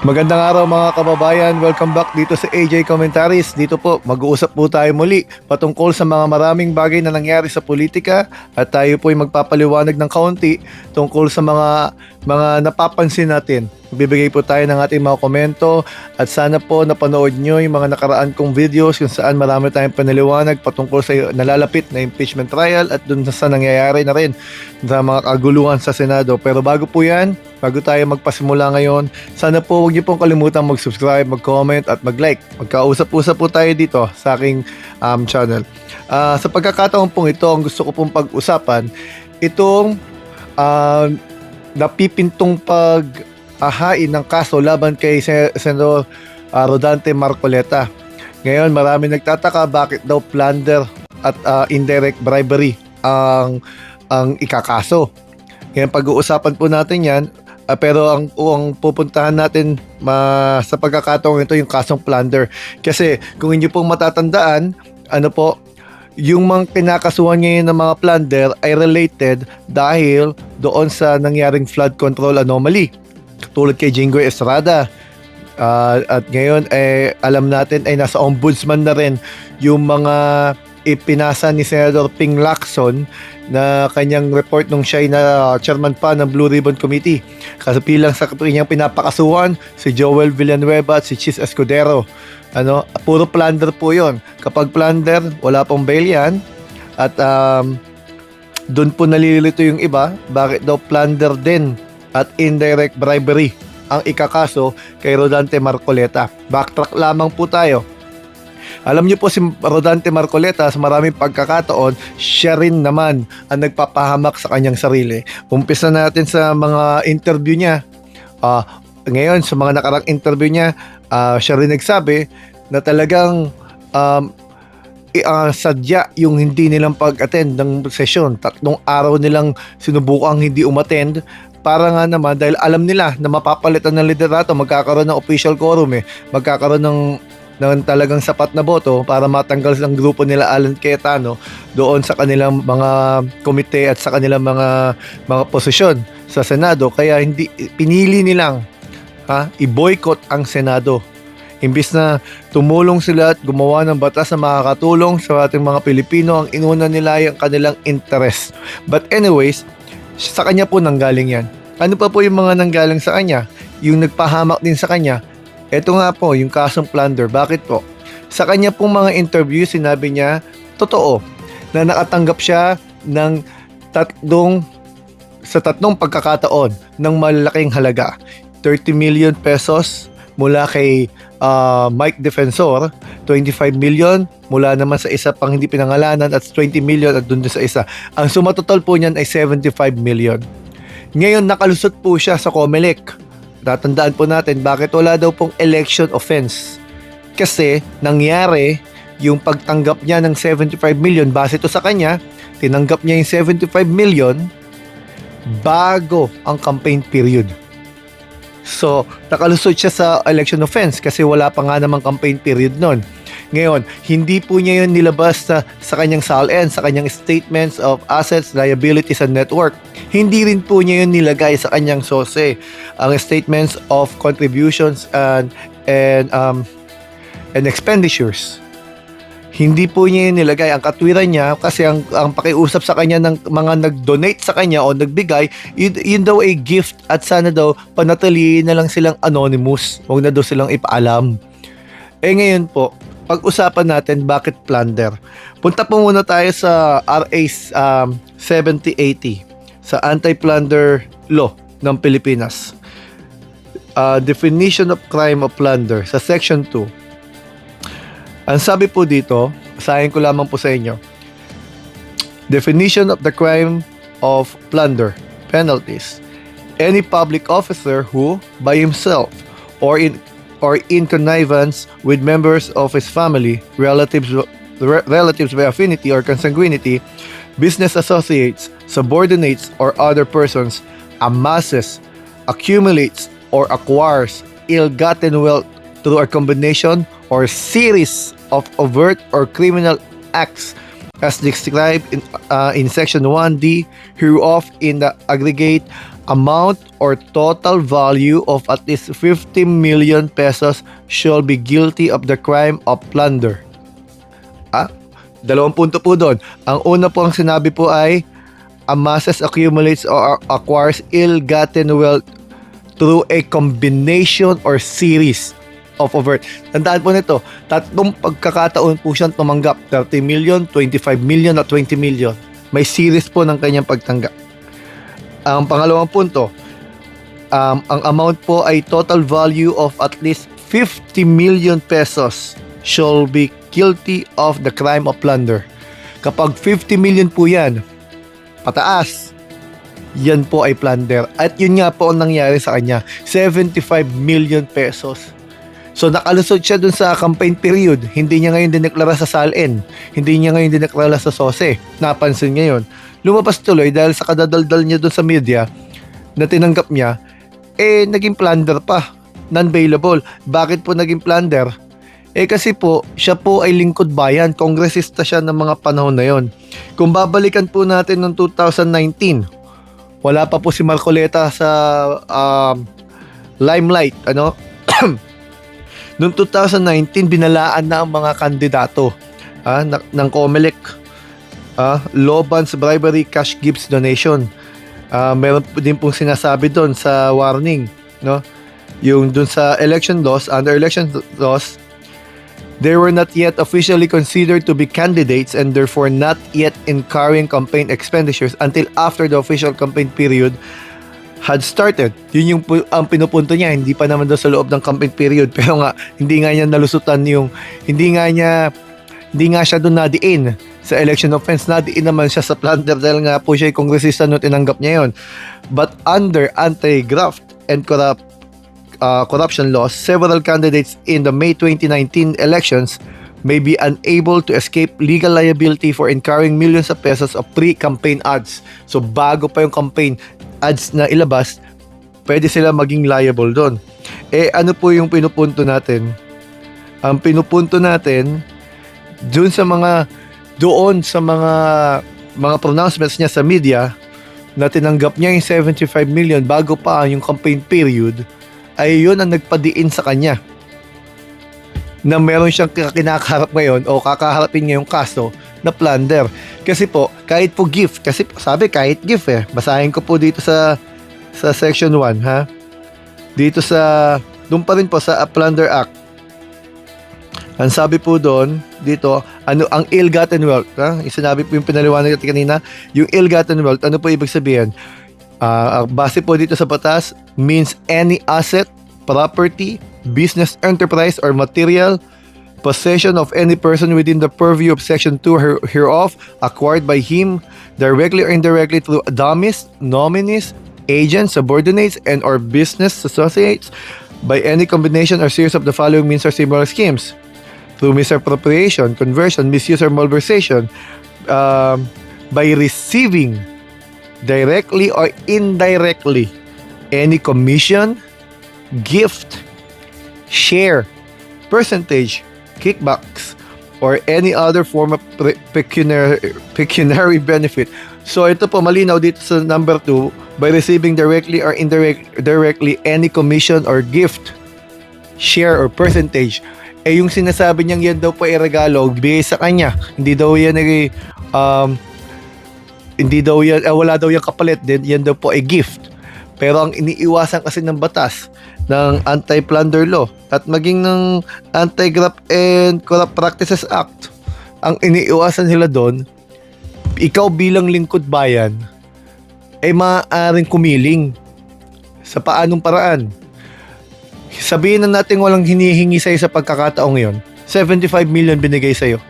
Magandang araw mga kababayan, welcome back dito sa AJ Commentaries. Dito po, mag-uusap po tayo muli patungkol sa mga maraming bagay na nangyari sa politika at tayo po ay magpapaliwanag ng kaunti tungkol sa mga napapansin natin. Bibigay po tayo ng ating mga komento at sana po napanood nyo yung mga nakaraan kong videos kung saan marami tayong panaliwanag patungkol sa nalalapit na impeachment trial at dun sa nangyayari na rin sa mga kaguluhan sa Senado. Pero bago po yan, bago tayo magpasimula ngayon, sana po huwag niyo pong kalimutan mag-subscribe, mag-comment at mag-like. Magkausap-usap po tayo dito sa aking channel. Sa pagkakataon pong ito, ang gusto ko pong pag-usapan, itong napipintong pag-ahain ng kaso laban kay Senador Rodante Marcoleta. Ngayon, marami nagtataka bakit daw plunder at indirect bribery ang ikakaso. Ngayon, pag-uusapan po natin yan. Pero ang pupuntahan natin sa pagkakataong ito yung kasong plunder. Kasi kung hindi pong matatandaan, yung mga kinakasuhan ngayon ng mga plunder ay related dahil doon sa nangyaring flood control anomaly. Tulad kay Jinggoy Estrada. At ngayon alam natin ay nasa ombudsman na rin yung mga ipinasa ni Senator Ping Lacson na kanyang report nung siya na chairman pa ng Blue Ribbon Committee. Kasapilang sa kanyang pinapakasuhan si Joel Villanueva at si Chis Escudero. Puro plunder po yon. Kapag plunder, wala pong bail yan. At doon po nalilito yung iba, bakit daw plunder din at indirect bribery ang ikakaso kay Rodante Marcoleta. Backtrack lamang po tayo. Alam niyo po si Rodante Marcoleta sa maraming pagkakataon, siya rin naman ang nagpapahamak sa kanyang sarili. Umpisa natin sa mga interview niya. Ngayon, sa mga nakarang interview niya, siya rin nagsabi na talagang sadya yung hindi nilang pag-attend ng session. 3 araw nilang sinubukang hindi umattend para nga naman dahil alam nila na mapapalitan ng liderato, magkakaroon ng official quorum magkakaroon ng talagang sapat na boto para matanggal ang grupo nila Alan Cayetano doon sa kanilang mga komite at sa kanilang mga posisyon sa Senado. Kaya hindi pinili nilang i-boycott ang Senado. Imbis na tumulong sila at gumawa ng batas na makakatulong sa ating mga Pilipino, ang inuna nila yung kanilang interest. But anyways, sa kanya po nanggaling yan. Ano pa po yung mga nanggaling sa kanya? Yung nagpahamak din sa kanya. Ito nga po, yung kasong plunder. Bakit po? Sa kanya pong mga interview, sinabi niya, totoo, na nakatanggap siya ng tatlong pagkakataon ng malalaking halaga. 30 million pesos mula kay Mike Defensor, 25 million mula naman sa isa pang hindi pinangalanan at 20 million at dun sa isa. Ang suma total po niyan ay 75 million. Ngayon, nakalusot po siya sa COMELEC. Tatandaan po natin bakit wala daw pong election offense. Kasi nangyari yung pagtanggap niya ng 75 million base to sa kanya, tinanggap niya yung 75 million bago ang campaign period. So, nakalusot siya sa election offense kasi wala pa nga namang campaign period nun. Ngayon, hindi po niya yun nilabas sa kanyang SALN, sa kanyang statements of assets, liabilities, and network. Hindi rin po niya yun nilagay sa kanyang SOSE, ang statements of contributions and expenditures. Hindi po niya yun nilagay. Ang katwiran niya, kasi ang pakiusap sa kanya ng mga nag-donate sa kanya o nagbigay, yun daw ay gift at sana daw panatilihin na lang silang anonymous. Huwag na daw silang ipaalam. Ngayon po, pag-usapan natin bakit plunder. Punta po muna tayo sa RA 7080 sa Anti-Plunder Law ng Pilipinas. Definition of crime of plunder sa Section 2. Ang sabi po dito, basahin ko lamang po sa inyo. Definition of the crime of plunder. Penalties. Any public officer who, by himself or in connivance with members of his family, relatives by affinity or consanguinity, business associates, subordinates, or other persons, amasses, accumulates, or acquires ill-gotten wealth through a combination or series of overt or criminal acts as described in Section 1D hereof in the aggregate amount or total value of at least 50 million pesos shall be guilty of the crime of plunder. Dalawang punto po doon. Ang una po ang sinabi po ay amasses, accumulates, or acquires ill-gotten wealth through a combination or series of overt. Tandaan po nito, tatlong pagkakataon po siyang tumanggap. 30 million, 25 million, at 20 million. May series po ng kanyang pagtanggap. Ang pangalawang punto, ang amount po ay total value of at least 50 million pesos shall be guilty of the crime of plunder. Kapag 50 million po yan, pataas, yan po ay plunder. At yun nga po ang nangyari sa kanya, 75 million pesos. So nakalusot siya dun sa campaign period. Hindi niya ngayon dineklara sa SALN. Hindi niya ngayon dineklara sa SOSE. Napansin ngayon. Lumabas tuloy dahil sa kadadaldal niya dun sa media na tinanggap niya, naging plunder pa. Non-bailable. Bakit po naging plunder? Kasi po, siya po ay lingkod bayan. Kongresista siya ng mga panahon na yon. Kung babalikan po natin noong 2019, wala pa po si Marcoleta sa limelight. Noong 2019, binalaan na ang mga kandidato ng COMELEC. Lobans, bribery, cash gifts, donation. Meron din pong sinasabi doon sa warning. No? Yung doon sa election laws, under election laws, they were not yet officially considered to be candidates and therefore not yet incurring campaign expenditures until after the official campaign period had started. Yun yung ang pinupunto niya, hindi pa naman daw sa loob ng campaign period, pero nga hindi nga niya nalusutan yung hindi nga siya doon nadiin sa election offense. Nadiin naman siya sa plunder dahil nga po siya ay kongresista nung tinanggap niya yun. But under anti-graft and corruption laws, several candidates in the May 2019 elections may be unable to escape legal liability for incurring millions of pesos of pre-campaign ads. So bago pa yung campaign ads na ilabas, pwede sila maging liable doon. Ano po yung pinupunto natin? Ang pinupunto natin doon sa mga pronouncements niya sa media na tinanggap niya yung 75 million bago pa yung campaign period, ay yun ang nagpadiin sa kanya na meron siyang kinakaharap ngayon o kakaharapin ngayong kaso na plunder. Kasi po, kahit po gift, kasi sabi kahit gift basahin ko po dito sa section 1 dito doon pa rin po sa Plunder Act. Ang sabi po doon, dito, ang ill-gotten wealth, yung sinabi po yung pinaliwanag natin kanina, yung ill-gotten wealth, ano po ibig sabihin? Base po dito sa batas, means any asset, property, business enterprise, or material possession of any person within the purview of Section 2 hereof, acquired by him, directly or indirectly through dummies, nominees, agents, subordinates, and or business associates, by any combination or series of the following means or similar schemes: through misappropriation, conversion, misuse, or malversation, by receiving directly or indirectly any commission, gift, share, percentage, kickbacks, or any other form of pecuniary benefit. So ito po malinaw dito sa number 2, by receiving directly or indirectly any commission or gift, share, or percentage. Yung sinasabi niyang yan daw po ay regalo, bigay sa kanya. Hindi daw yan wala daw yung kapalit, yan daw po ay gift. Pero ang iniiwasan kasi ng batas ng Anti-Plunder Law at maging ng Anti-Graft and Corrupt Practices Act, ang iniiwasan nila doon, ikaw bilang lingkod bayan ay maaaring kumiling sa paanong paraan. Sabihin na natin walang hinihingi sa'yo sa pagkakataong yon, 75 million binigay sa'yo.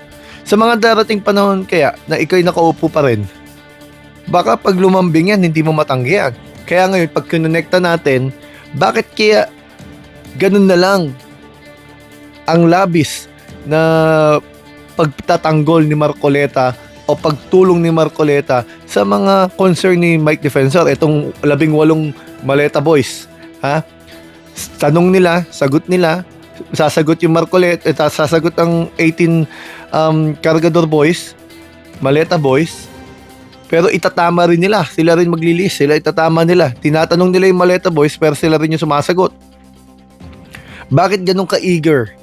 Sa mga darating panahon kaya na ikaw'y nakaupo pa rin, baka pag lumambing yan, hindi mo matanggihan. Kaya ngayon, pag kinonekta natin, bakit kaya ganun na lang ang labis na pagtatanggol ni Marcoleta o pagtulong ni Marcoleta sa mga concern ni Mike Defensor, itong 18 Maleta Boys. Tanong nila, sagot nila, sasagot yung Marcoleta, sasagot ang 18 Cargador Boys, Maleta Boys, Pero itatama rin nila, sila rin maglilist, sila itatama nila. Tinatanong nila yung Maleta Boys pero sila rin yung sumasagot. Bakit ganun ka-eager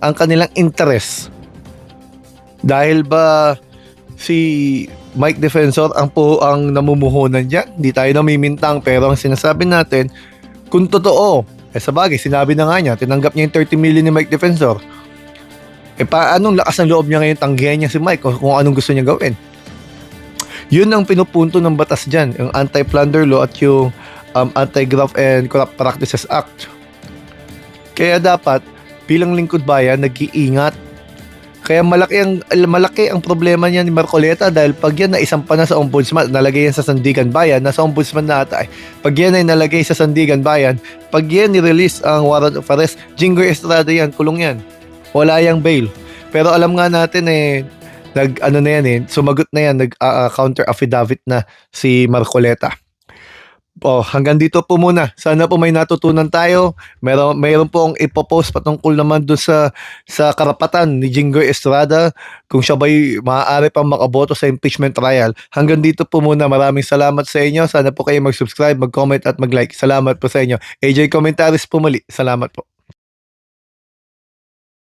ang kanilang interest? Dahil ba si Mike Defensor ang namumuhunan diyan? Di tayo namimintang, pero ang sinasabi natin, kung totoo, sa bagay, sinabi na nga niya, tinanggap niya yung 30 million ni Mike Defensor. Paanong lakas ng loob niya ngayon tanggihan niya si Mike kung anong gusto niya gawin? Yun ang pinupunto ng batas dyan, yung Anti-Plunder Law at yung Anti-Graft and Corrupt Practices Act. Kaya dapat, bilang lingkod bayan, nag-iingat. Kaya malaki ang problema niya ni Marcoleta dahil pag yan naisampa na sa ombudsman, nalagay yan sa Sandigan Bayan, nasa ombudsman na ata. Pag yan ay nalagay sa Sandigan Bayan, pag yan ni-release ang warrant of arrest, Jinggoy Estrada yan, kulong yan. Wala yang bail. Pero alam nga natin sumagot na yan, counter affidavit na si Marcoleta. Hanggang dito po muna. Sana po may natutunan tayo. Mayroon po akong ipopost patungkol naman doon sa karapatan ni Jinggoy Estrada kung siya ba'y maaari pang makaboto sa impeachment trial. Hanggang dito po muna. Maraming salamat sa inyo. Sana po kayo mag-subscribe, mag-comment at mag-like. Salamat po sa inyo. AJ Commentaries po muli. Salamat po.